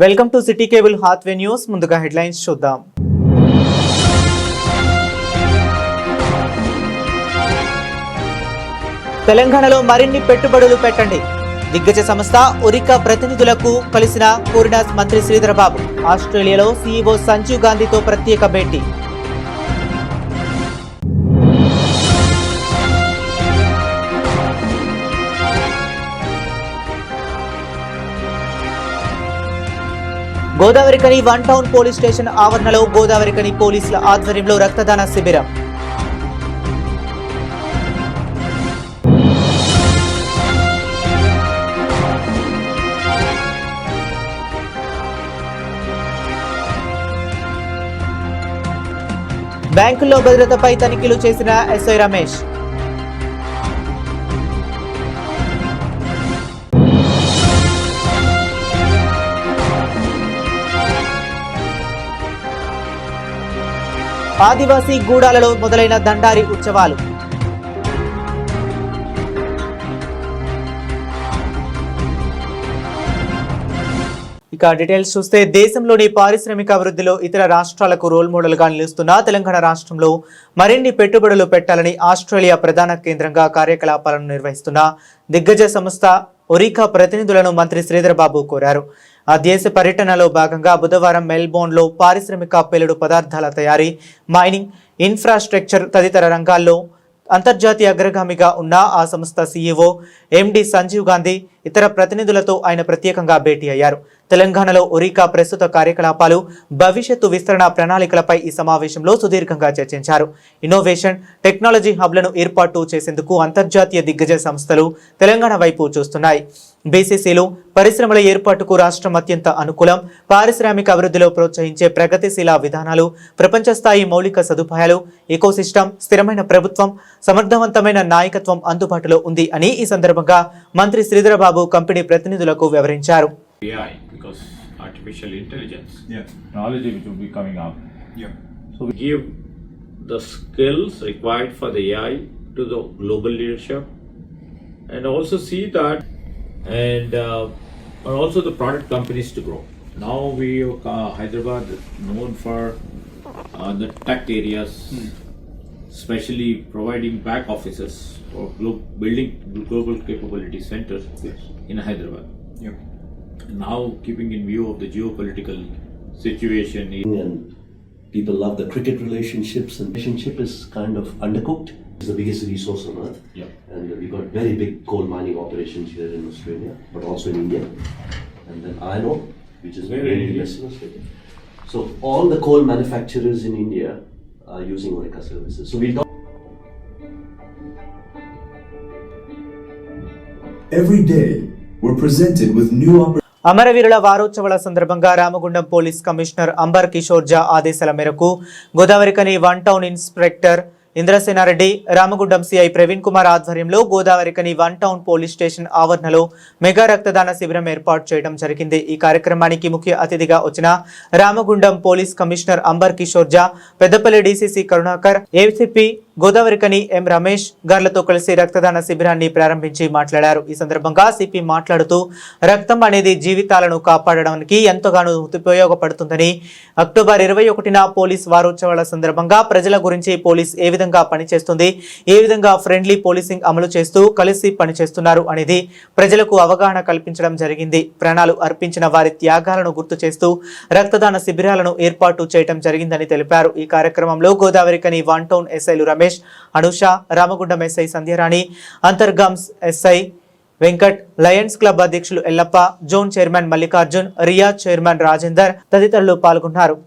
Welcome to City Cable Hathway news. ముందుగా headlines చూద్దాం. తెలంగాణలో మరిన్ని పెట్టుబడులు పెట్టండి. దిగ్గజ సంస్థ ఒరికా ప్రతినిధులకు కలిసిన కోరిన మంత్రి శ్రీధర్ బాబు. ఆస్ట్రేలియాలో సీఈఓ సంజీవ్ గాంధీతో ప్రత్యేక భేటీ. Godavarikhani one town police station ఆవరణలో గోదావరికని పోలీసుల ఆధ్వర్యంలో రక్తదాన శిబిరం. బ్యాంకుల్లో భద్రతపై తనిఖీలు చేసిన ఎస్ఐ రమేష్. ఆదివాసీ గూడాలలో మొదలైన దండారి ఉత్సవాలు. ఇక డీటెయిల్స్ చూస్తే, దేశంలోని పారిశ్రామిక అభివృద్ధిలో ఇతర రాష్ట్రాలకు రోల్ మోడల్ గా నిలుస్తున్న తెలంగాణ రాష్ట్రంలో మరిన్ని పెట్టుబడులు పెట్టాలని ఆస్ట్రేలియా ప్రధాన కేంద్రంగా కార్యకలాపాలను నిర్వహిస్తున్న దిగ్గజ సంస్థ ఒరికా ప్రతినిధులను మంత్రి శ్రీధర్ బాబు కోరారు. ఆ దేశ పర్యటనలో భాగంగా బుధవారం మెల్బోర్న్లో పారిశ్రామిక పేలుడు పదార్థాల తయారీ, మైనింగ్, ఇన్ఫ్రాస్ట్రక్చర్ తదితర రంగాల్లో అంతర్జాతీయ అగ్రగామిగా ఉన్న ఆ సంస్థ సీఈఓ ఎండి సంజీవ్ గాంధీ ఇతర ప్రతినిధులతో ఆయన ప్రత్యేకంగా భేటీ అయ్యారు. తెలంగాణలో ఒరికా ప్రస్తుత కార్యకలాపాలు, భవిష్యత్తు విస్తరణ ప్రణాళికలపై ఈ సమావేశంలో సుదీర్ఘంగా చర్చించారు. ఇన్నోవేషన్, టెక్నాలజీ హబ్లను ఏర్పాటు చేసేందుకు అంతర్జాతీయ దిగ్గజ సంస్థలు తెలంగాణ వైపు చూస్తున్నాయి. బీసీసీలు పరిశ్రమల ఏర్పాటుకు రాష్ట్రం అత్యంత అనుకూలం. పారిశ్రామిక అభివృద్ధిలో ప్రోత్సహించే ప్రగతిశీల విధానాలు, ప్రపంచ స్థాయి మౌలిక సదుపాయాలు, ఎకోసిస్టమ్, స్థిరమైన ప్రభుత్వం, సమర్థవంతమైన నాయకత్వం అందుబాటులో ఉంది అని ఈ సందర్భంగా మంత్రి శ్రీధర్ బాబు కంపెనీ ప్రతినిధులకు వివరించారు. AI, because artificial intelligence, technology which will be coming up. So we give the skills required for the AI to the global leadership, and also see that, and also the product companies to grow. Now we Hyderabad is known for the tech areas, especially providing back offices or building global capability centers in Hyderabad. Now, keeping in view of the geopolitical situation, and people love the cricket relationships, and relationship is kind of undercooked. It's the biggest resource on earth, and we've got very big coal mining operations here in Australia, but also in India, and then iron ore, which is very less in Australia. So all the coal manufacturers in India are using Orica services. So we don't. Every day we're presented with new opportunities. అమరవీరుల వారోత్సవాల సందర్భంగా Ramagundam police commissioner Amber Kishore Jha ఆదేశాల మేరకు Godavarikhani one town inspector Indrasenareddy, Ramagundam CI Praveen Kumar ఆధ్వర్యంలో Godavarikhani one town police station ఆవరణలో mega రక్తదాన శిబిరం ఏర్పాటు చేయడం జరిగింది. ఈ కార్యక్రమానికి ముఖ్య అతిథిగా వచ్చిన Ramagundam police commissioner Amber Kishore Jha, Peddapalli DCC Karunakar, ACP Godavarikhani M Ramesh గార్లతో కలిసి రక్తదాన శిబిరాన్ని ప్రారంభించి మాట్లాడారు. ఈ సందర్భంగా సిపి మాట్లాడుతూ, రక్తం అనేది జీవితాలను కాపాడడానికి ఎంతగానో ఉపయోగపడుతుందని, అక్టోబర్ 21న పోలీస్ వారోత్సవాల సందర్భంగా ప్రజల గురించి పోలీస్ ఏ విధంగా పనిచేస్తుంది, ఏ విధంగా ఫ్రెండ్లీ పోలీసింగ్ అమలు చేస్తూ కలిసి పనిచేస్తున్నారు అనేది ప్రజలకు అవగాహన కల్పించడం జరిగింది. ప్రాణాలు అర్పించిన వారి త్యాగాలను గుర్తు చేస్తూ రక్తదాన శిబిరాలను ఏర్పాటు చేయడం జరిగిందని తెలిపారు. ఈ కార్యక్రమంలో గోదావరికని వన్ టౌన్ ఎస్ఐలు రమేష్, అనుష, రామగుండం ఎస్ఐ సంధ్యారాణి, అంతర్గామ్స్ ఎస్ఐ వెంకట్, లయన్స్ క్లబ్ అధ్యక్షులు ఎల్లప్ప, జోన్ చైర్మన్ మల్లికార్జున్, రియా చైర్మన్ రాజేందర్ తదితరులు పాల్గొన్నారు.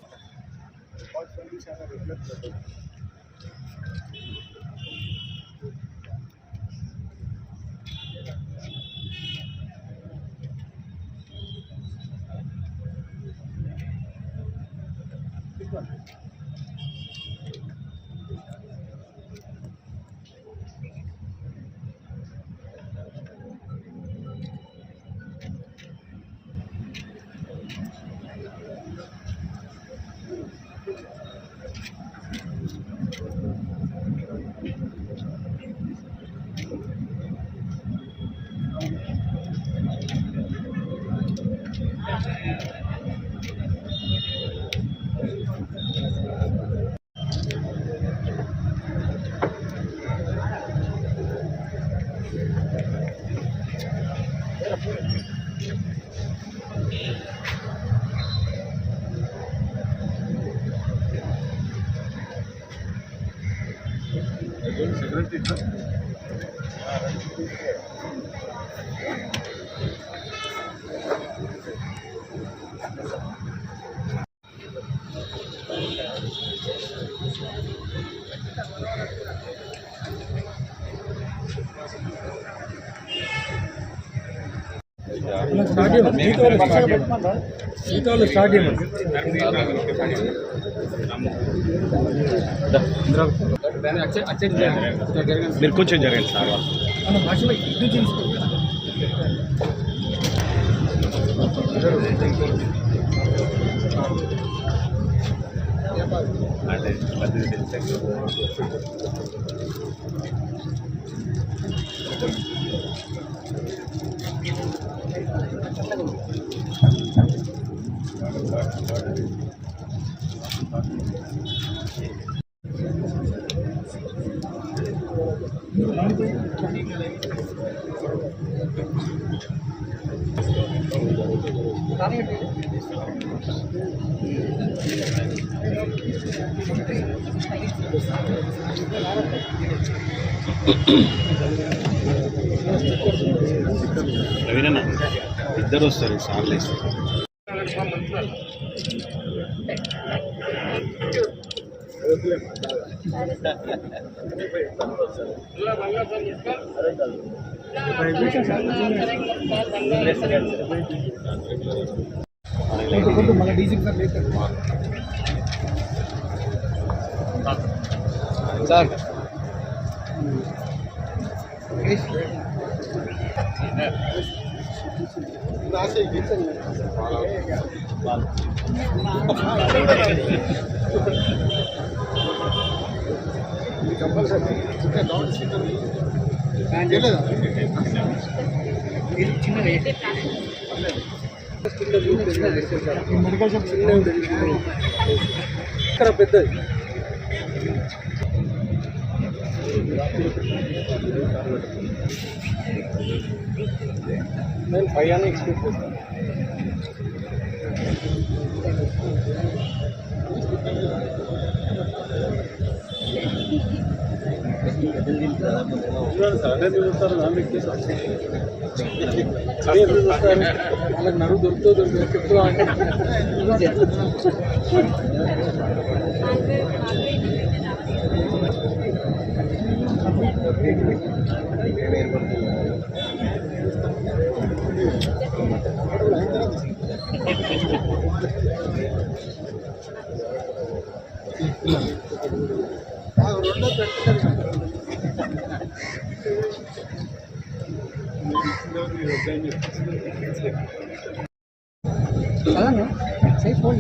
మీరు కొంచెం జరగండి సార్ రవీనన్న ఇద్దరు వస్తారు సార్లు సార్ మెడికల్ షాప్ ఇక్కడ పెద్దది నేను పైన ఎక్స్పెక్ట్ చేస్తాను వాళ్ళకి నడువు దొరుకుతూ చెప్తా సही ఫోన్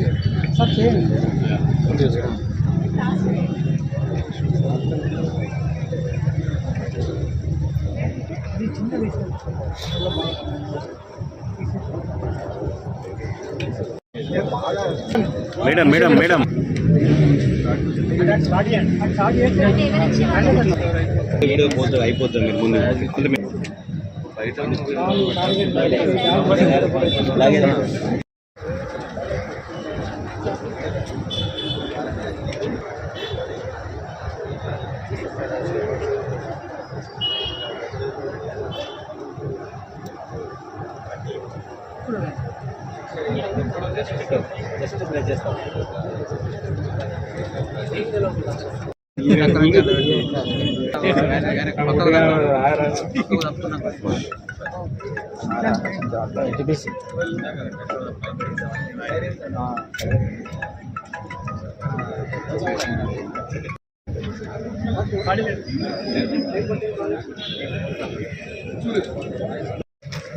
సార్ చేయండి మేడం మేడం మేడం వీడియో పోతుంది అయిపోతుంది మీరు ముందు బయట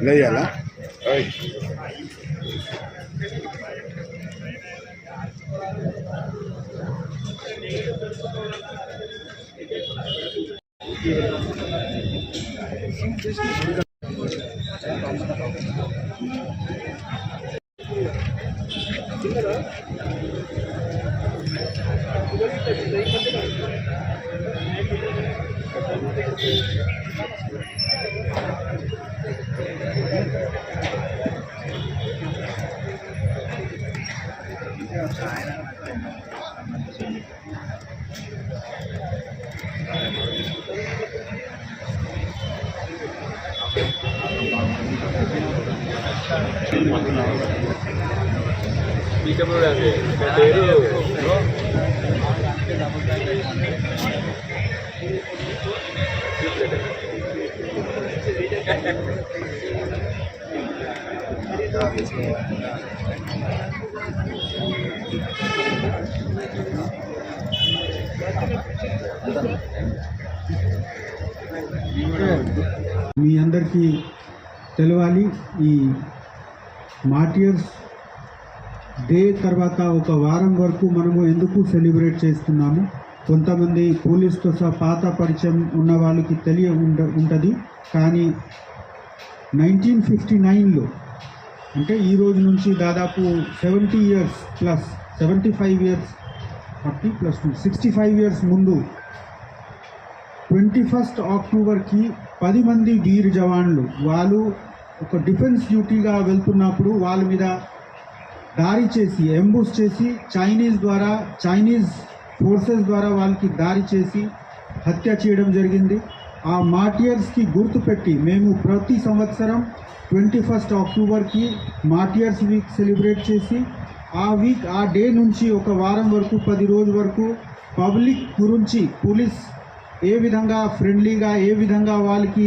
లేయాలా పీకప్పుడు అది పేరు మీ అందరికీ తెలవాలి, ఈ మార్టియర్స్ డే తర్వాత ఒక వారం వరకు మనము ఎందుకు సెలబ్రేట్ చేస్తున్నాము. కొంతమంది పోలీస్తో సహా పాత పరిచయం ఉన్న వాళ్ళకి ఉంటుంది. కానీ 1959లో అంటే ఈ రోజు నుంచి దాదాపు 70 years plus 75 years 40 plus 65 years ముందు 21 అక్టోబర్కి 10 మంది వీర్ జవాన్లు వాళ్ళు ఒక డిఫెన్స్ డ్యూటీగా వెళ్తున్నప్పుడు వాళ్ళ మీద దాడి చేసి ఎంబుష్ చేసి చైనీస్ ఫోర్సెస్ ద్వారా వాళ్ళకి దాడి చేసి హత్య చేయడం జరిగింది. ఆ మార్టియర్స్కి గుర్తుపెట్టి మేము ప్రతి సంవత్సరం 21 అక్టోబర్కి మార్టియర్స్ వీక్ సెలబ్రేట్ చేసి ఆ డే నుంచి ఒక వారం వరకు 10 రోజుల వరకు పబ్లిక్ గురించి పోలీస్ ఏ విధంగా ఫ్రెండ్లీగా ఏ విధంగా వాళ్ళకి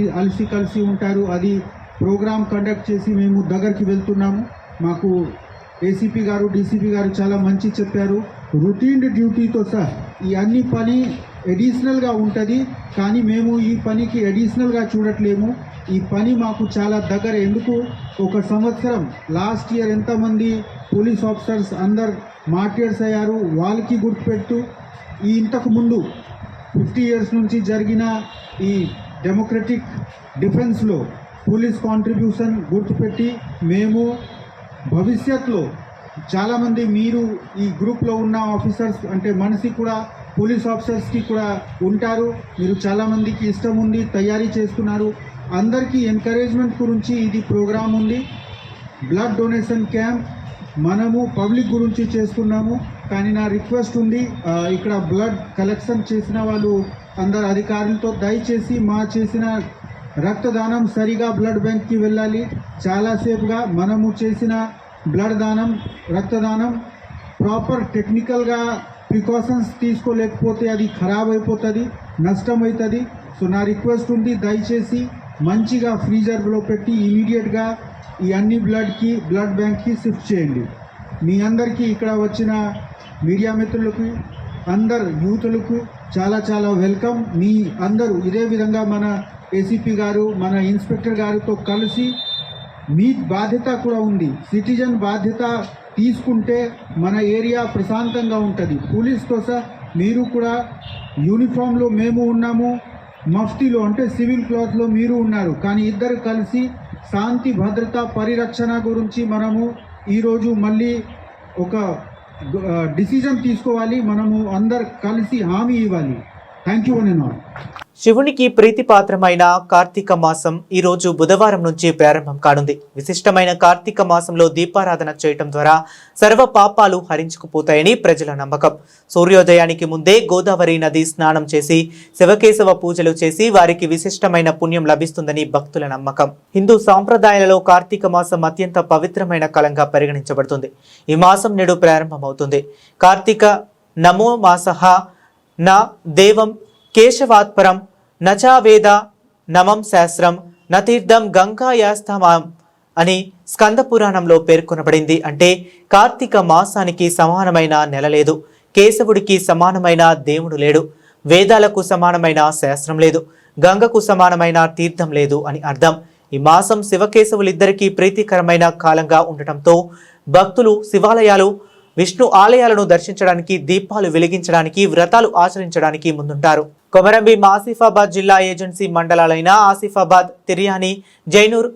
కలిసి ఉంటారు అది ప్రోగ్రామ్ కండక్ట్ చేసి మేము దగ్గరికి వెళ్తున్నాము. మాకు ఏసీపీ గారు డీసీపీ గారు చాలా మంచి చెప్పారు. రొటీన్ డ్యూటీతో సహా ఈ అన్ని పని అడిషనల్గా ఉంటుంది, కానీ మేము ఈ పనికి అడిషనల్గా చూడట్లేము. ఈ పని మాకు చాలా దగ్గర. ఎందుకు ఒక సంవత్సరం లాస్ట్ ఇయర్ ఎంతమంది పోలీస్ ఆఫీసర్స్ అందరు మార్టియర్స్ అయ్యారు వాళ్ళకి గుర్తుపెట్టు. ఈ ఇంతకు ముందు 50 ఇయర్స్ నుంచి జరిగిన ఈ డెమోక్రటిక్ డిఫెన్స్లో పోలీస్ కాంట్రిబ్యూషన్ గుర్తుపెట్టి మేము భవిష్యత్తులో చాలామంది మీరు ఈ గ్రూప్లో ఉన్న ఆఫీసర్స్ అంటే మనిషి కూడా పోలీస్ ఆఫీసర్స్కి కూడా ఉంటారు. మీరు చాలామందికి ఇష్టం ఉంది, తయారీ చేస్తున్నారు. అందరికీ ఎంకరేజ్మెంట్ గురించి ఇది ప్రోగ్రామ్ ఉంది. బ్లడ్ డొనేషన్ క్యాంప్ మనము పబ్లిక్ గురించి చేస్తున్నాము. కానీ నా రిక్వెస్ట్ ఉంది, ఇక్కడ బ్లడ్ కలెక్షన్ చేసిన వాళ్ళు అందరు అధికారులతో దయచేసి మా చేసిన రక్తదానం సరిగా బ్లడ్ బ్యాంక్కి వెళ్ళాలి. చాలాసేపుగా మనము చేసిన రక్తదానం ప్రాపర్ టెక్నికల్గా ప్రికాషన్స్ తీసుకోలేకపోతే అది ఖరాబ్ అయిపోతుంది, నష్టం అవుతుంది. సో నా రిక్వెస్ట్ ఉంది, దయచేసి మంచిగా ఫ్రీజర్లో పెట్టి ఇమీడియట్గా ఈ అన్ని బ్లడ్ బ్యాంక్కి షిఫ్ట్ చేయండి. మీ అందరికీ ఇక్కడ వచ్చిన మీడియా మిత్రులకు అందరు యూతులకు చాలా చాలా వెల్కమ్. మీ అందరూ ఇదే విధంగా మన ఏసీపీ గారు మన ఇన్స్పెక్టర్ గారితో కలిసి మీ బాధ్యత కూడా ఉంది. సిటిజన్ బాధ్యత తీసుకుంటే మన ఏరియా ప్రశాంతంగా ఉంటుంది. పోలీస్తో సహా మీరు కూడా యూనిఫామ్లో మేము ఉన్నాము, మఫ్తీలో అంటే సివిల్ క్లాత్లో మీరు ఉన్నారు. కానీ ఇద్దరు కలిసి శాంతి భద్రత పరిరక్షణ గురించి మనము ఈరోజు మళ్ళీ ఒక డిసిజన్ తీసుకోవాలి. మనము అందరు కలిసి హామీ ఇవ్వాలి. Thank you one all. శివునికి ప్రీతిపాత్రమైన కార్తీక మాసం ఈ రోజు బుధవారం నుంచి ప్రారంభం కానుంది. విశిష్టమైన కార్తీక మాసంలో దీపారాధన చేయటం ద్వారా సర్వ పాపాలు హరించుకుపోతాయని ప్రజల నమ్మకం. సూర్యోదయానికి ముందే గోదావరి నది స్నానం చేసి శివకేశవ పూజలు చేసి వారికి విశిష్టమైన పుణ్యం లభిస్తుందని భక్తుల నమ్మకం. హిందూ సాంప్రదాయాలలో కార్తీక మాసం అత్యంత పవిత్రమైన కాలంగా పరిగణించబడుతుంది. ఈ మాసం నేడు ప్రారంభమవుతుంది. కార్తీక నమో మాసః నా దేవం కేశవాత్పరం నచా వేద నమం శాస్త్రం నతీర్థం గంగాయాస్తమాం అని స్కంద పురాణంలో పేర్కొనబడింది. అంటే కార్తీక మాసానికి సమానమైన నెల లేదు, కేశవుడికి సమానమైన దేవుడు లేడు, వేదాలకు సమానమైన శాస్త్రం లేదు, గంగకు సమానమైన తీర్థం లేదు అని అర్థం. ఈ మాసం శివకేశవులిద్దరికీ ప్రీతికరమైన కాలంగా ఉండటంతో భక్తులు శివాలయాలు విష్ణు ఆలయాలను దర్శించడానికి, దీపాలు వెలిగించడానికి, వ్రతాలు ఆచరించడానికి ముందుంటారు. కొమరంభీం ఆసిఫాబాద్ జిల్లా ఏజెన్సీ మండలాలైన ఆసిఫాబాద్, తిర్యాని, జైనూర్,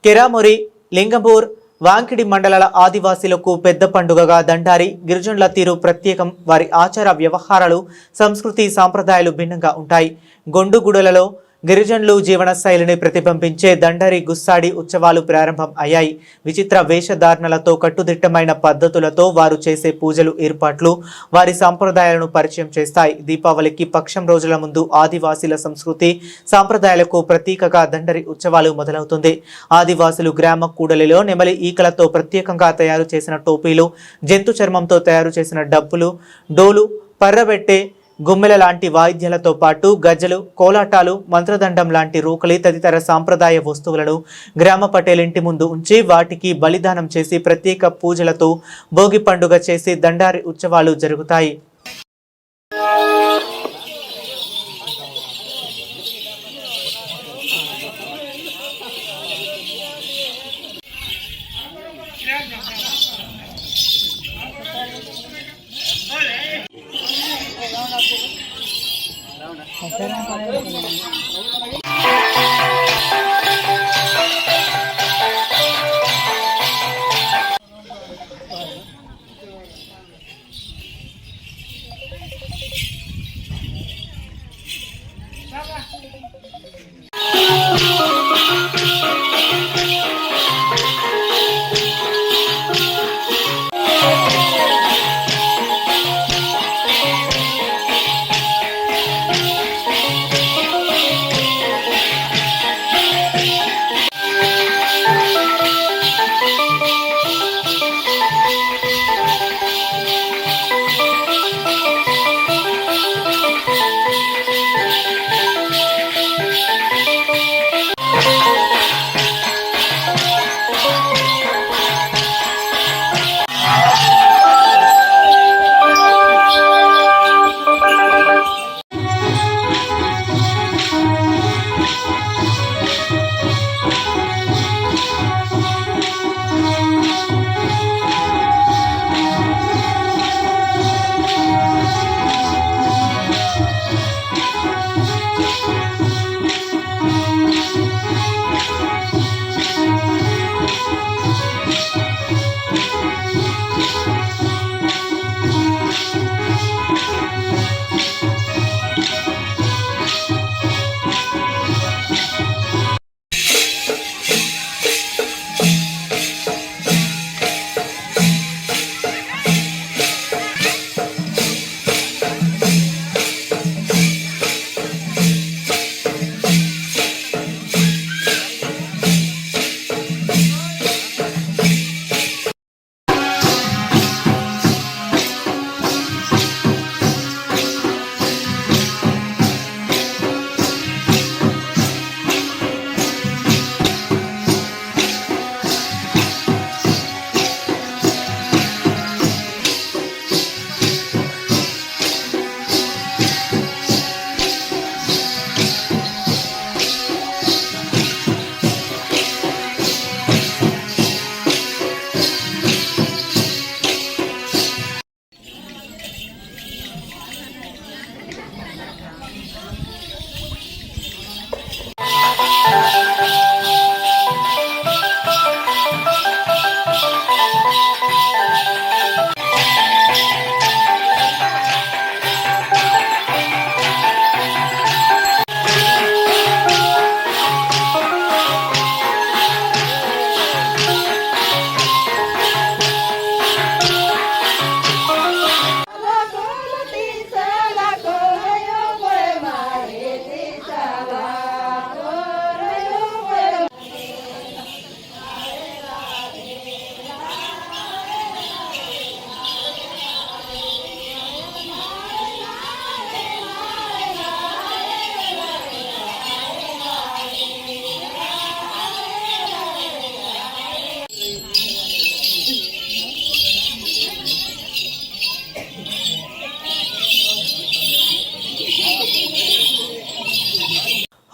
కెరామొరి, లింగంపూర్, వాంకిడి మండలాల ఆదివాసీలకు పెద్ద పండుగగా దండారి గిరిజనుల తీరు ప్రత్యేకం. వారి ఆచార వ్యవహారాలు, సంస్కృతి, సాంప్రదాయాలు భిన్నంగా ఉంటాయి. గొండుగుడలలో గిరిజనులు జీవన శైలిని ప్రతిబింబించే దండరి గుస్సాడి ఉత్సవాలు ప్రారంభం అయ్యాయి. విచిత్ర వేషధారణలతో కట్టుదిట్టమైన పద్ధతులతో వారు చేసే పూజలు ఏర్పాట్లు వారి సంప్రదాయాలను పరిచయం చేస్తాయి. దీపావళికి పక్షం రోజుల ముందు ఆదివాసీల సంస్కృతి సాంప్రదాయాలకు ప్రతీకగా దండరి ఉత్సవాలు మొదలవుతుంది. ఆదివాసులు గ్రామ కూడలిలో నెమలి ఈకలతో ప్రత్యేకంగా తయారు చేసిన టోపీలు, జంతు చర్మంతో తయారు చేసిన డబ్బులు, డోలు, పర్రబెట్టే గుమ్మెల లాంటి వాయిద్యాలతో పాటు గజ్జలు, కోలాటాలు, మంత్రదండం లాంటి రూకలి తదితర సాంప్రదాయ వస్తువులను గ్రామ పటేల్ ఇంటి ముందు ఉంచి వాటికి బలిదానం చేసి ప్రత్యేక పూజలతో భోగి పండుగ చేసి దండారి ఉత్సవాలు జరుగుతాయి.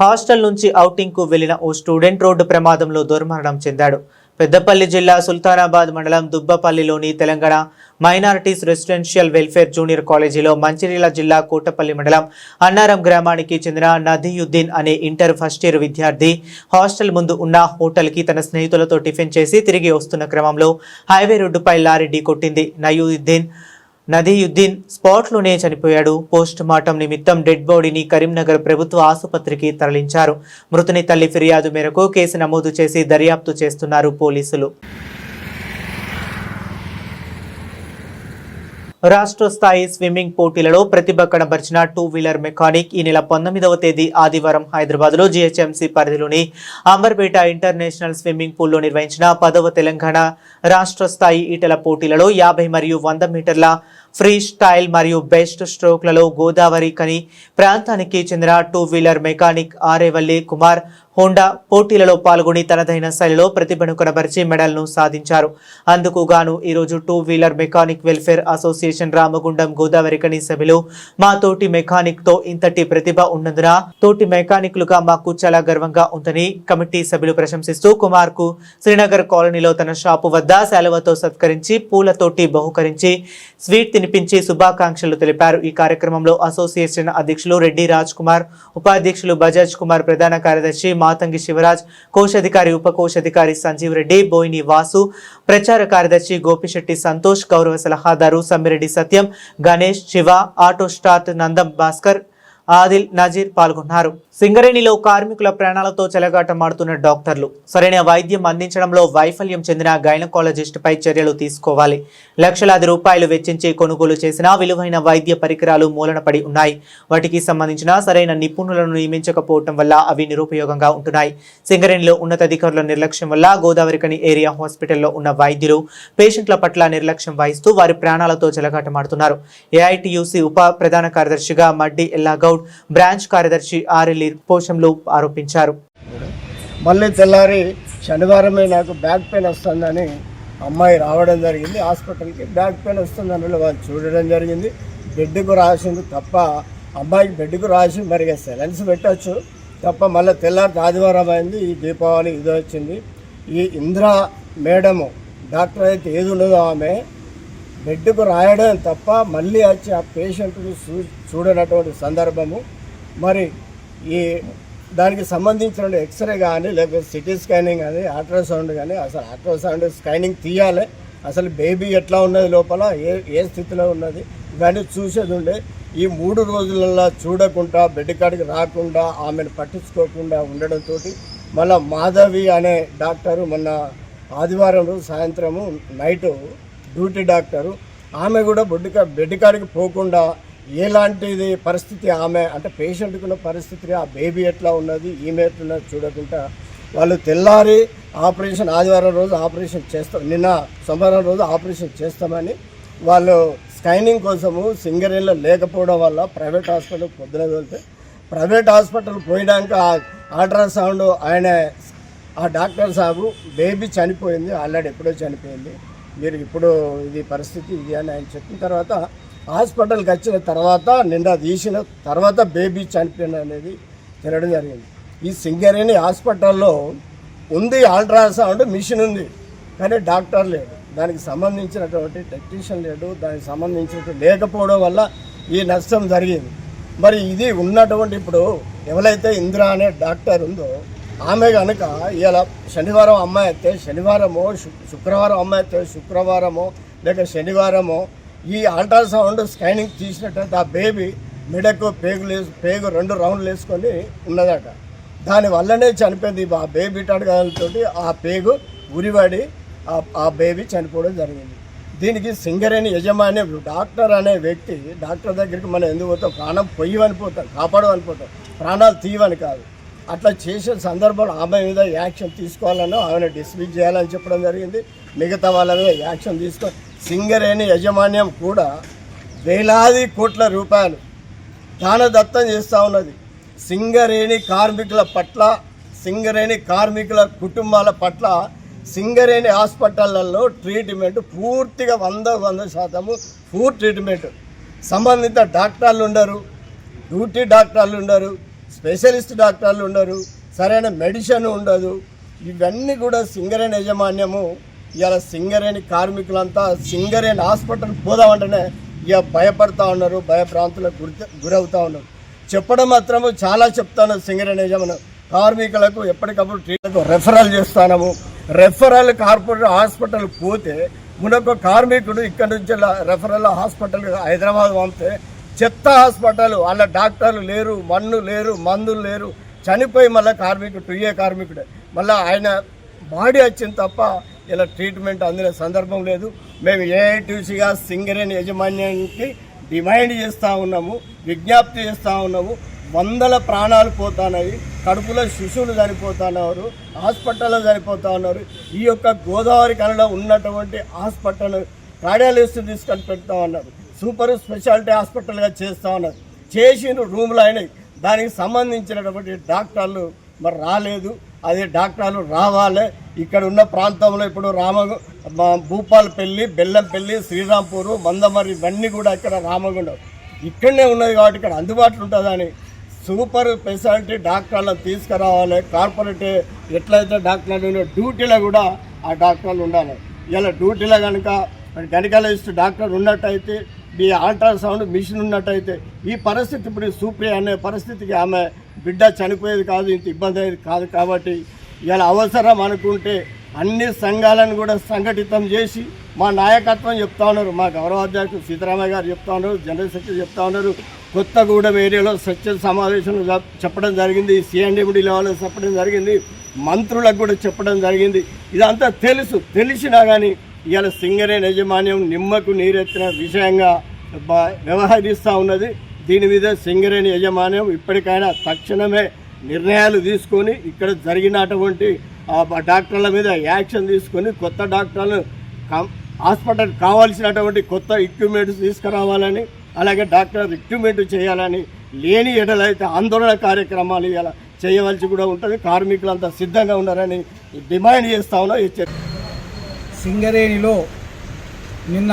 హాస్టల్ నుంచి ఔటింగ్ కు వెళ్లిన ఓ స్టూడెంట్ రోడ్డు ప్రమాదంలో దుర్మరణం చెందాడు. పెద్దపల్లి జిల్లా సుల్తానాబాద్ మండలం దుబ్బపల్లిలోని Telangana minorities residential welfare junior కాలేజీలో, మంచిర్యాల జిల్లా కోటపల్లి మండలం అన్నారం గ్రామానికి చెందిన నదీయుద్దీన్ అనే ఇంటర్ ఫస్ట్ ఇయర్ విద్యార్థి హాస్టల్ ముందు ఉన్న హోటల్కి తన స్నేహితులతో టిఫిన్ చేసి తిరిగి వస్తున్న క్రమంలో హైవే రోడ్డుపై లారీ ఢీకొట్టింది. నదీయుద్దీన్ నదీయుద్దీన్ స్పాట్లోనే చనిపోయాడు. పోస్ట్ మార్టం నిమిత్తం డెడ్ బాడీని కరీంనగర్ ప్రభుత్వ ఆసుపత్రికి తరలించారు. మృతుని తల్లి ఫిర్యాదు మేరకు కేసు నమోదు చేసి దర్యాప్తు చేస్తున్నారు పోలీసులు. రాష్ట్ర స్థాయి స్విమ్మింగ్ పోటీలలో ప్రతిభ కనబర్చిన 2 వీలర్ మెకానిక్ ఈ నెల 19వ తేదీ ఆదివారం హైదరాబాద్లో జీహెచ్ఎంసీ పరిధిలోని అంబర్పేట ఇంటర్నేషనల్ స్విమ్మింగ్ పూల్లో నిర్వహించిన 10వ తెలంగాణ రాష్ట్ర స్థాయి ఈటల పోటీలలో 50 మరియు 100 మీటర్ల ఫ్రీ స్టైల్ మరియు బెస్ట్ స్ట్రోక్లలో గోదావరి కని ప్రాంతానికి చెందిన 2 వీలర్ మెకానిక్ ఆరేవల్లి కుమార్ హోండా పోటీలలో పాల్గొని తనదైన శైలిలో ప్రతిభను కనబరిచి మెడల్ను సాధించారు. అందుకు గాను ఈరోజు 2 wheeler mechanic welfare association Ramagundam Godavari కని సభ్యులు మా తోటి మెకానిక్ తో ఇంతటి ప్రతిభ ఉన్నందున తోటి మెకానిక్లుగా మాకు చాలా గర్వంగా ఉందని కమిటీ సభ్యులు ప్రశంసిస్తూ కుమార్ కు శ్రీనగర్ కాలనీలో తన షాపు వద్ద శాలువతో సత్కరించి పూలతోటి బహుకరించి స్వీట్ తినిపించి శుభాకాంక్షలు తెలిపారు. ఈ కార్యక్రమంలో అసోసియేషన్ అధ్యక్షులు రెడ్డి రాజ్ కుమార్, ఉపాధ్యక్షులు బజాజ్ కుమార్, ప్రధాన కార్యదర్శి మాతంగి శివరాజ్, కోశాధికారి ఉప కోశాధికారి సంజీవ్ రెడ్డి, బోయిని వాసు, ప్రచార కార్యదర్శి గోపిశెట్టి సంతోష్, గౌరవ సలహాదారు సమ్మిరెడ్డి సత్యం, గణేష్, శివ, ఆటో స్టార్ట్ నందం భాస్కర్, ఆదిల్, నజీర్ పాల్గొన్నారు. సింగరేణిలో కార్మికుల ప్రాణాలతో చెలగాటమాడుతున్న డాక్టర్లు సరైన వైద్యం అందించడంలో వైఫల్యం చెందిన గైనకాలజిస్టుపై చర్యలు తీసుకోవాలి. లక్షలాది రూపాయలు వెచ్చించి కొనుగోలు చేసిన విలువైన వైద్య పరికరాలు మూలన పడి ఉన్నాయి. వాటికి సంబంధించిన సరైన నిపుణులను నియమించకపోవడం వల్ల అవి నిరుపయోగంగా ఉంటున్నాయి. సింగరేణిలో ఉన్నతాధికారుల నిర్లక్ష్యం వల్ల గోదావరికని ఏరియా హాస్పిటల్లో ఉన్న వైద్యులు పేషెంట్ల పట్ల నిర్లక్ష్యం వహిస్తూ వారి ప్రాణాలతో చెలగాటమాడుతున్నారు. ఏఐటియుసి ఉప ప్రధాన కార్యదర్శిగా మడ్డి ఎల్లాగౌడ్, బ్రాంచ్ కార్యదర్శి ఆర్ఎల్ పోషంలు ఆరోపించారు. మళ్ళీ తెల్లారి శనివారమే నాకు బ్యాక్ పెయిన్ వస్తుందని అమ్మాయి రావడం జరిగింది. హాస్పిటల్కి బ్యాక్ పెయిన్ వస్తుందని వాళ్ళు చూడడం జరిగింది. బెడ్కు రాసింది తప్ప అమ్మాయికి బెడ్కు రాసి మరి సెలెన్స్ పెట్టచ్చు తప్ప మళ్ళీ తెల్లారి ఆదివారం అయింది. ఈ దీపావళి ఇది వచ్చింది. ఈ ఇందిరా మేడము డాక్టర్ అయితే ఏది ఉన్నదో ఆమె బెడ్కు రాయడం తప్ప మళ్ళీ వచ్చి ఆ పేషెంట్ని చూడనటువంటి సందర్భము. మరి ఈ దానికి సంబంధించిన ఎక్స్రే కానీ లేకపోతే సిటీ స్కానింగ్ కానీ అల్ట్రాసౌండ్ కానీ అసలు అల్ట్రాసౌండ్ స్కానింగ్ తీయాలి. అసలు బేబీ ఎట్లా ఉన్నది, లోపల ఏ స్థితిలో ఉన్నది ఇవన్నీ చూసేది ఉండే. ఈ 3 రోజులలో చూడకుండా బెడ్ కాడికి రాకుండా ఆమెను పట్టించుకోకుండా ఉండడంతో మళ్ళీ మాధవి అనే డాక్టరు మొన్న ఆదివారం రోజు సాయంత్రము నైటు డ్యూటీ డాక్టరు ఆమె కూడా బెడ్ కాడికి పోకుండా ఎలాంటిది పరిస్థితి ఆమె అంటే పేషెంట్కున్న పరిస్థితి ఆ బేబీ ఎట్లా ఉన్నది ఈమె ఎట్లున్నది చూడకుండా వాళ్ళు తెల్లారి ఆపరేషన్ ఆదివారం రోజు ఆపరేషన్ చేస్తాం, నిన్న సోమవారం రోజు ఆపరేషన్ చేస్తామని వాళ్ళు స్కానింగ్ కోసము సింగరేణిలో లేకపోవడం వల్ల ప్రైవేట్ హాస్పిటల్ పొద్దున వెళ్తే ప్రైవేట్ హాస్పిటల్ పోయినాక అల్ట్రాసౌండ్ ఆయన ఆ డాక్టర్ సాబు బేబీ చనిపోయింది, ఆల్రెడీ ఎప్పుడో చనిపోయింది, మీరు ఇప్పుడు ఇది పరిస్థితి ఇది అని ఆయన చెప్పిన తర్వాత హాస్పిటల్కి వచ్చిన తర్వాత నిన్న తీసిన తర్వాత బేబీ చనిపోయింది అనేది తెలియడం జరిగింది. ఈ సింగరేణి హాస్పిటల్లో ఉంది అల్ట్రాసౌండ్ మిషన్ ఉంది కానీ డాక్టర్ లేడు, దానికి సంబంధించినటువంటి టెక్నీషియన్ లేడు, దానికి సంబంధించినటువంటి లేకపోవడం వల్ల ఈ నష్టం జరిగింది. మరి ఇది ఉన్నటువంటి ఇప్పుడు ఎవరైతే ఇందిరా అనే డాక్టర్ ఉందో ఆమె కనుక ఇలా శనివారం అమ్మాయి అయితే శనివారమో శుక్రవారం అమ్మాయి అయితే శుక్రవారమో లేక శనివారమో ఈ అల్ట్రాసౌండ్ స్కానింగ్ తీసినట్టయితే ఆ బేబీ మెడకు పేగు 2 రౌండ్లు వేసుకొని ఉన్నదట. దానివల్లనే చనిపోయింది. ఆ బేబీ టడగలతో ఆ పేగు ఉరివాడి ఆ బేబీ చనిపోవడం జరిగింది. దీనికి సింగరేణి యజమాని డాక్టర్ అనే వ్యక్తి డాక్టర్ దగ్గరికి మనం ఎందుకు పోతాం, ప్రాణం పొయ్యవని పోతాం, కాపాడమని పోతాం, ప్రాణాలు తీయవని కాదు. అట్లా చేసే సందర్భంలో ఆమె మీద యాక్షన్ తీసుకోవాలనో ఆమెను డిస్మిస్ చేయాలని చెప్పడం జరిగింది. మిగతా వాళ్ళ మీద యాక్షన్ తీసుకో. సింగరేణి యాజమాన్యం కూడా వేలాది కోట్ల రూపాయలు దానదత్తం చేస్తూ ఉన్నది. సింగరేణి కార్మికుల పట్ల, సింగరేణి కార్మికుల కుటుంబాల పట్ల సింగరేణి హాస్పిటళ్లలో ట్రీట్మెంట్ పూర్తిగా 100% పూర్తి ట్రీట్మెంట్. సంబంధిత డాక్టర్లు ఉండరు, డ్యూటీ డాక్టర్లు ఉండరు, స్పెషలిస్ట్ డాక్టర్లు ఉండరు, సరైన మెడిసిన్ ఉండదు. ఇవన్నీ కూడా సింగరేణి యాజమాన్యము ఇవాళ సింగరేణి కార్మికులంతా సింగరేణి హాస్పిటల్ పోదామంటేనే ఇక భయపడతా ఉన్నారు, భయభ్రాంతులకు గురవుతూ ఉన్నారు. చెప్పడం మాత్రము చాలా చెప్తాను. సింగరేణి యాజమాన్యం కార్మికులకు ఎప్పటికప్పుడు ట్రీట్మెంట్ రెఫరల్ చేస్తాము. రెఫరల్ కార్పొరేట్ హాస్పిటల్ పోతే మునొక కార్మికుడు ఇక్కడ నుంచి రెఫరల్ హాస్పిటల్ హైదరాబాద్ పంపితే చెత్త హాస్పిటల్, వాళ్ళ డాక్టర్లు లేరు, మన్ను లేరు, మందులు లేరు, చనిపోయి మళ్ళీ కార్మికుడు 2A కార్మికుడే, మళ్ళీ ఆయన బాడీ వచ్చింది తప్ప ఇలా ట్రీట్మెంట్ అందిన సందర్భం లేదు. మేము ఏఐటీసీగా సింగరేణి యాజమాన్యానికి డిమాండ్ చేస్తూ ఉన్నాము, విజ్ఞప్తి చేస్తూ ఉన్నాము. వందల ప్రాణాలు పోతున్నాయి, కడుపులో శిశువులు చనిపోతున్నారు, హాస్పిటల్లో చనిపోతూ ఉన్నారు. ఈ యొక్క గోదావరి కనిలో ఉన్నటువంటి హాస్పిటల్ కార్డియాలజిస్ట్ తీసుకొని పెడతా ఉన్నారు, సూపర్ స్పెషాలిటీ హాస్పిటల్గా చేస్తూ ఉన్నారు. చేసిన రూములు అయినాయి, దానికి సంబంధించినటువంటి డాక్టర్లు మరి రాలేదు. అదే డాక్టర్లు రావాలి. ఇక్కడ ఉన్న ప్రాంతంలో ఇప్పుడు భూపాలపల్లి, బెల్లంపల్లి, శ్రీరాంపూరు, మందమరి ఇవన్నీ కూడా ఇక్కడ రామగుండం ఇక్కడనే ఉన్నది కాబట్టి ఇక్కడ అందుబాటులో ఉంటుందని సూపర్ స్పెషాలిటీ డాక్టర్లను తీసుకురావాలి. కార్పొరేట్ ఎట్లయితే డాక్టర్లు డ్యూటీలో కూడా ఆ డాక్టర్లు ఉండాలి. ఇలా డ్యూటీలో కనుక గైనకాలజిస్ట్ డాక్టర్ ఉన్నట్టయితే, ఈ అల్ట్రాసౌండ్ మిషన్ ఉన్నట్టయితే ఈ పరిస్థితి ఇప్పుడు సూప్రియ అనే పరిస్థితికి ఆమె బిడ్డ చనిపోయేది కాదు, ఇంత ఇబ్బంది అయ్యేది కాదు. కాబట్టి ఇలా అవసరం అనుకుంటే అన్ని సంఘాలను కూడా సంఘటితం చేసి మా నాయకత్వం చెప్తా ఉన్నారు, మా గౌరవాధ్యక్షుడు సీతారామయ్య గారు చెప్తా ఉన్నారు, జనరల్ సెక్రటరీ చెప్తా ఉన్నారు. కొత్తగూడెం ఏరియాలో సత్య సమావేశంలో చెప్పడం జరిగింది, సిఎండిఎండి లెవెల్లో చెప్పడం జరిగింది, మంత్రులకు కూడా చెప్పడం జరిగింది. ఇదంతా తెలిసినా కానీ ఇవాళ సింగరేణి యాజమాన్యం నిమ్మకు నీరెత్తిన విషయంగా వ్యవహరిస్తూ ఉన్నది. దీని మీద సింగరేణి యాజమాన్యం ఇప్పటికైనా తక్షణమే నిర్ణయాలు తీసుకొని ఇక్కడ జరిగినటువంటి డాక్టర్ల మీద యాక్షన్ తీసుకొని కొత్త డాక్టర్లను హాస్పిటల్ కావాల్సినటువంటి కొత్త ఎక్విప్మెంట్స్ తీసుకురావాలని, అలాగే డాక్టర్ రిక్రూట్మెంట్ చేయాలని, లేని ఎడలైతే ఆందోళన కార్యక్రమాలు ఇలా చేయవలసి కూడా ఉంటుంది. కార్మికులంతా సిద్ధంగా ఉన్నారని డిమాండ్ చేస్తా ఉన్నా. సింగరేణిలో నిన్న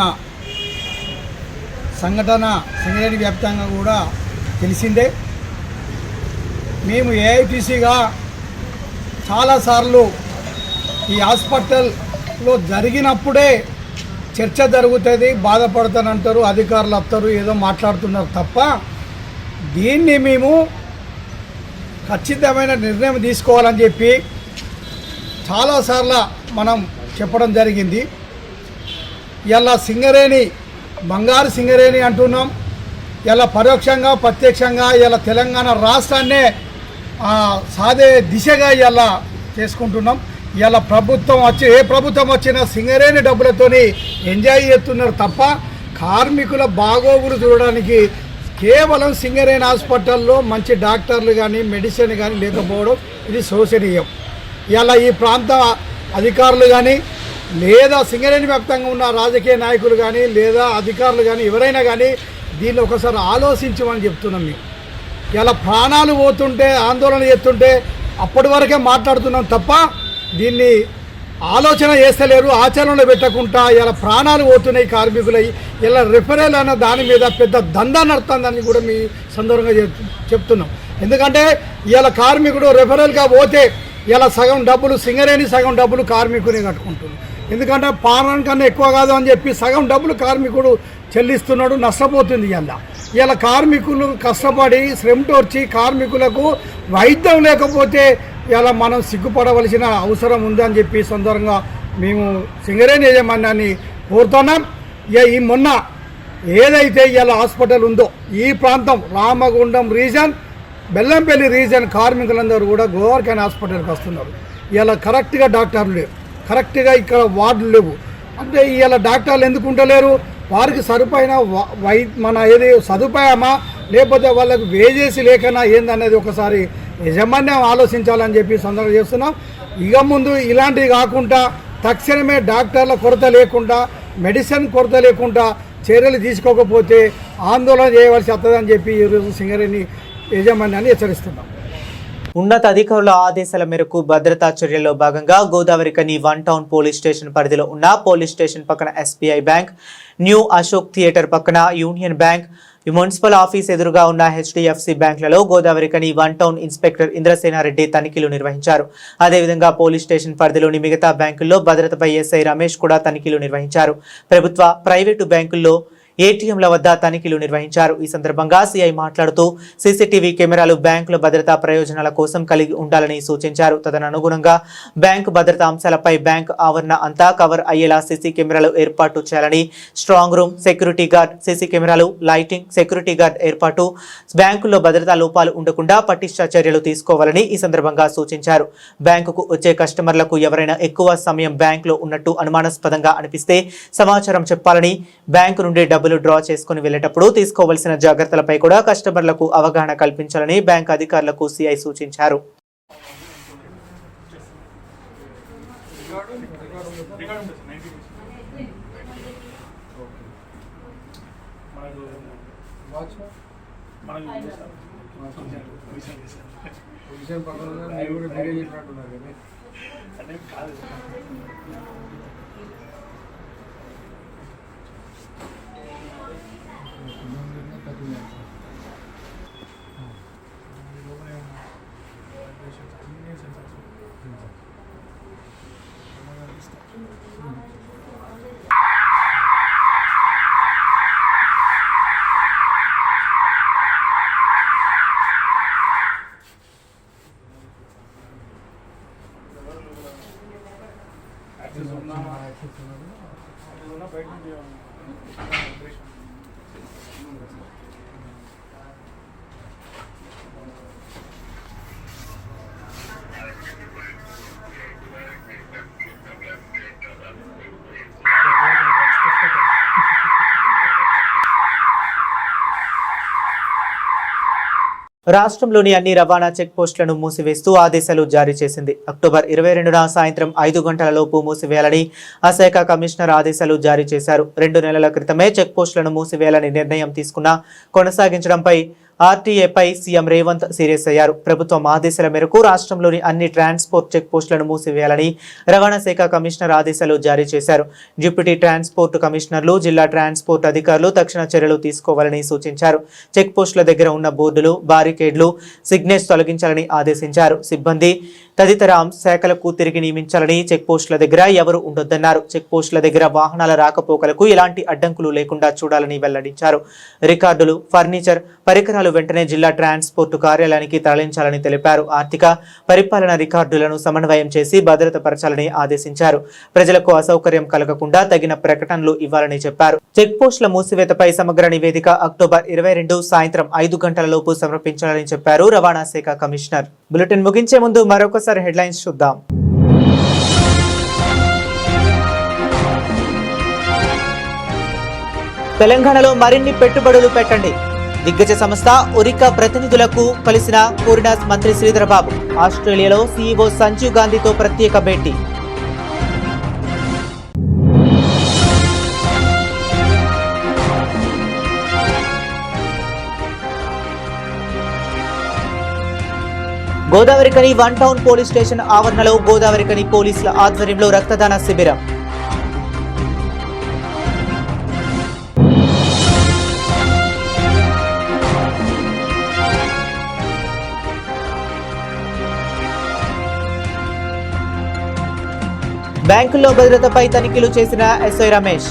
సంఘటన సింగరేణి వ్యాప్తంగా కూడా తెలిసిందే. మేము ఏఐటీసీగా చాలాసార్లు ఈ హాస్పిటల్లో జరిగినప్పుడే చర్చ జరుగుతుంది, బాధపడతానంటారు, అధికారులు వస్తారు, ఏదో మాట్లాడుతున్నారు తప్ప దీన్ని మేము ఖచ్చితమైన నిర్ణయం తీసుకోవాలని చెప్పి చాలాసార్లు మనం చెప్పడం జరిగింది. ఇలా సింగరేణి బంగారు సింగరేణి అంటున్నాం. ఇలా పరోక్షంగా ప్రత్యక్షంగా ఇలా తెలంగాణ రాష్ట్రాన్నే సాదే దిశగా ఇలా చేసుకుంటున్నాం. ఇలా ప్రభుత్వం ఏ ప్రభుత్వం వచ్చినా సింగరేణి డబ్బులతోని ఎంజాయ్ చేస్తున్నారు తప్ప కార్మికుల బాగోగులు చూడడానికి కేవలం సింగరేణి హాస్పిటల్లో మంచి డాక్టర్లు కానీ మెడిసిన్ కానీ లేకపోవడం ఇది శోచనీయం. ఇలా ఈ ప్రాంత అధికారులు కానీ లేదా సింగరేణి వ్యాప్తంగా ఉన్న రాజకీయ నాయకులు కానీ లేదా అధికారులు కానీ ఎవరైనా కానీ దీన్ని ఒకసారి ఆలోచించమని చెప్తున్నాం. మేము ఇలా ప్రాణాలు పోతుంటే ఆందోళన చేస్తుంటే అప్పటి వరకే మాట్లాడుతున్నాం తప్ప దీన్ని ఆలోచన చేస్తలేరు, ఆచరణలో పెట్టకుండా ఇలా ప్రాణాలు పోతున్నాయి కార్మికులై. ఇలా రిఫరల్ అన్న దాని మీద పెద్ద దందా నడుతుందని కూడా మీ సందర్భంగా చెప్తున్నాం. ఎందుకంటే ఇలా కార్మికుడు రిఫరల్గా పోతే ఇలా సగం డబ్బులు సింగరేణి, సగం డబ్బులు కార్మికుని కట్టుకుంటున్నాడు. ఎందుకంటే పాలన కన్నా ఎక్కువ కాదు అని చెప్పి సగం డబ్బులు కార్మికుడు చెల్లిస్తున్నాడు, నష్టపోతుంది. ఇలా కార్మికులు కష్టపడి శ్రమటోర్చి కార్మికులకు వైద్యం లేకపోతే ఇలా మనం సిగ్గుపడవలసిన అవసరం ఉందని చెప్పి సందర్భంగా మేము సింగరేణి యాజమాన్యాన్ని కోరుతున్నాం. ఈ మొన్న ఏదైతే ఇలా హాస్పిటల్ ఉందో ఈ ప్రాంతం రామగుండం రీజన్, బెల్లంపల్లి రీజన్ కార్మికులందరూ కూడా గోవర్కన్ హాస్పిటల్కి వస్తున్నారు. ఇలా కరెక్ట్గా డాక్టర్లు లేవు, కరెక్ట్గా ఇక్కడ వార్డులు లేవు. అంటే ఇలా డాక్టర్లు ఎందుకు ఉండలేరు? వారికి సరిపోయిన మన ఏది సదుపాయమా లేకపోతే వాళ్ళకు వేజేసి లేకనా ఏందనేది ఒకసారి యజమాన్యం ఆలోచించాలని చెప్పి సందర్భం చేస్తున్నాం. ఇక ముందు ఇలాంటివి కాకుండా తక్షణమే డాక్టర్ల కొరత లేకుండా, మెడిసిన్ కొరత లేకుండా చర్యలు తీసుకోకపోతే ఆందోళన చేయవలసి వస్తుందని చెప్పి ఈరోజు సింగరేణి యజమాన్యాన్ని హెచ్చరిస్తున్నాం. ఉన్నత అధికారుల ఆదేశాల మేరకు భద్రతా చర్యల్లో భాగంగా గోదావరికని 1 టౌన్ పోలీస్ స్టేషన్ పరిధిలో ఉన్న పోలీస్ స్టేషన్ పక్కన SBI bank, new Ashok theatre పక్కన యూనియన్ బ్యాంక్, మున్సిపల్ ఆఫీస్ ఎదురుగా ఉన్న HDFC బ్యాంకులలో గోదావరికని 1 టౌన్ ఇన్స్పెక్టర్ ఇంద్రసేనారెడ్డి తనిఖీలు నిర్వహించారు. అదేవిధంగా పోలీస్ స్టేషన్ పరిధిలోని మిగతా బ్యాంకుల్లో భద్రతపై SI రమేష్ కూడా తనిఖీలు నిర్వహించారు. ప్రభుత్వ, ప్రైవేటు బ్యాంకుల్లో ఏటీఎంల వద్ద తనిఖీలు నిర్వహించారు. ఈ సందర్భంగా సిఐ మాట్లాడుతూ సీసీటీవీ కెమెరాలు బ్యాంకుల భద్రతా ప్రయోజనాల కోసం కలిగి ఉండాలని సూచించారు. తదనుగుణంగా బ్యాంకు భద్రతా అంశాలపై బ్యాంక్ ఆవరణ అంతా కవర్ అయ్యేలా సీసీ కెమెరాలు ఏర్పాటు చేయాలని, strong room, security guard, CC కెమెరాలు, లైటింగ్, సెక్యూరిటీ గార్డ్ ఏర్పాటు, బ్యాంకుల్లో భద్రతా లోపాలు ఉండకుండా పటిష్ట చర్యలు తీసుకోవాలని ఈ సందర్భంగా సూచించారు. బ్యాంకుకు వచ్చే కస్టమర్లకు ఎవరైనా ఎక్కువ సమయం బ్యాంకులో ఉన్నట్టు అనుమానాస్పదంగా అనిపిస్తే సమాచారం చెప్పాలని, బ్యాంకు నుండి డబ్బులు డ్రా చేసుకుని వెళ్లేటప్పుడు తీసుకోవాల్సిన జాగ్రత్తలపై కూడా కస్టమర్లకు అవగాహన కల్పించాలని బ్యాంక్ అధికారులకు సిఐ సూచించారు. విషయం పక్కన మీరు కూడా వీడియో చేసినట్టున్నారు కదా అంటే కాదు బయట రాష్ట్రంలోని అన్ని రవాణా చెక్ పోస్టులను మూసివేస్తూ ఆదేశాలు జారీ చేసింది. అక్టోబర్ 22న సాయంత్రం 5 గంటలలోపు మూసివేయాలని ఆ శాఖ కమిషనర్ ఆదేశాలు జారీ చేశారు. 2 నెలల క్రితమే చెక్ పోస్టులను మూసివేయాలని నిర్ణయం తీసుకున్నా కొనసాగించడంపై ఆర్టీఏపై సీఎం రేవంత్ సీరియస్ అయ్యారు. ప్రభుత్వం ఆదేశాల మేరకు రాష్ట్రంలోని అన్ని ట్రాన్స్పోర్ట్ చెక్ పోస్టులను మూసివేయాలని రవాణా శాఖ కమిషనర్ ఆదేశాలు జారీ చేశారు. డిప్యూటీ ట్రాన్స్పోర్ట్ కమిషనర్లు, జిల్లా ట్రాన్స్పోర్ట్ అధికారులు తక్షణ చర్యలు తీసుకోవాలని సూచించారు. చెక్ పోస్టుల దగ్గర ఉన్న బోర్డులు, బారికేడ్లు, సిగ్నల్స్ తొలగించాలని ఆదేశించారు. సిబ్బంది తదితర శాఖలకు తిరిగి నియమించాలని, చెక్ పోస్టుల దగ్గర ఎవరు ఉండొద్దన్నారు. చెక్ పోస్టుల దగ్గర వాహనాల రాకపోకలకు ఎలాంటి అడ్డంకులు లేకుండా చూడాలని వెల్లడించారు. రికార్డులు, ఫర్నిచర్, పరికరాలు వెంటనే జిల్లా ట్రాన్స్పోర్ట్ కార్యాలయానికి తరలించాలని తెలిపారు. ఆర్థిక పరిపాలన రికార్డులను సమన్వయం చేసి భద్రతపరచాలని ఆదేశించారు. ప్రజలకు అసౌకర్యం కలగకుండా తగిన ప్రకటనలు ఇవ్వాలని చెప్పారు. చెక్ పోస్టుల మూసివేతపై సమగ్ర నివేదిక అక్టోబర్ 22 సాయంత్రం 5 గంటలలోపు సమర్పించాలని చెప్పారు రవాణా శాఖ కమిషనర్. బులెటిన్ ముగించే ముందు మరొకసారి హెడ్లైన్స్ చూద్దాం. తెలంగాణలో మరిన్ని పెట్టుబడులు పెట్టండి. దిగ్గజ సంస్థ ఒరికా ప్రతినిధులకు కోరిన మంత్రి శ్రీధర్ బాబు. ఆస్ట్రేలియాలో సీఈఓ సంజీవ్ గాంధీతో ప్రత్యేక భేటీ. గోదావరికని 1 టౌన్ పోలీస్ స్టేషన్ ఆవరణలో గోదావరికని పోలీసుల ఆధ్వర్యంలో రక్తదాన శిబిరం. బ్యాంకుల్లో భద్రతపై తనిఖీలు చేసిన ఎస్ఐ రమేష్.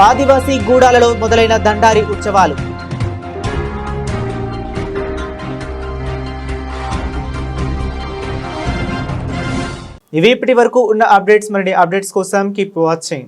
ఆదివాసీ గూడాలలో మొదలైన దండారి ఉత్సవాలు. ఇవి ఇప్పటి వరకు ఉన్న అప్డేట్స్. మరిన్ని అప్డేట్స్ కోసం కీప్ వాచింగ్.